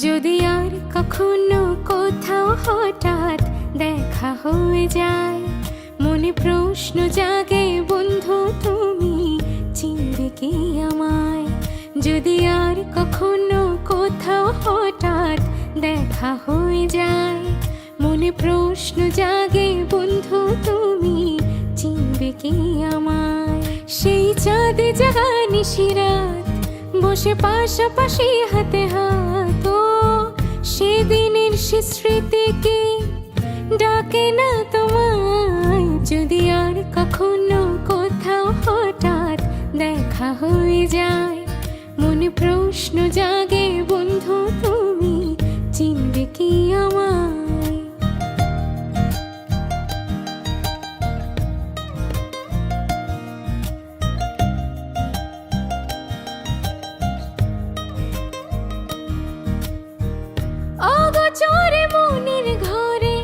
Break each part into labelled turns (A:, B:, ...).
A: যদি আর কখনো কোথাও হঠাৎ দেখা হয়ে যায়, মনে প্রশ্ন জাগে বন্ধু তুমি চিনবে কি আমায়? যদি আর কখনো কোথাও হঠাৎ দেখা হয়ে যায়, মনে প্রশ্ন জাগে বন্ধু তুমি চিনবে কি আমায়? সেই চাঁদে জাগা নিশিরাত বসে পাশাপাশি হাতে হাত, ও সেদিনের সে স্মৃতি কি ডাকে না তোমায়? যদি আর কখনো কোথাও হঠাৎ দেখা হয়ে যায়, মনে প্রশ্ন জাগে বন্ধু তুমি চিনবে কি আমায়? অগোচরে মনের ঘরে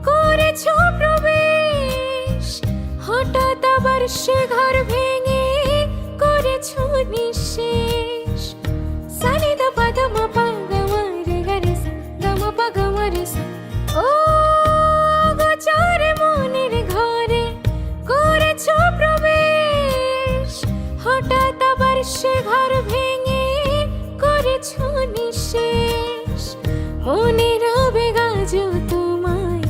A: করেছ প্রবেশ, হঠাৎ আবার সে ঘর ভেঙে করেছ নিঃশেষ। সানি দা পা দা মা পা গা মা রে গা রে সা গা মা পা গা মা রে সা। ও অগোচরে মনের ঘরে করেছ প্রবেশ, হঠাৎ আবার সে ঘর ভেঙে করেছ নিঃশেষ। মনের আবেগাজ তোমায়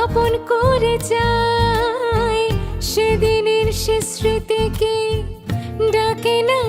A: আপন করে যায়, সেদিনের সে স্মৃতিকে ডাকে না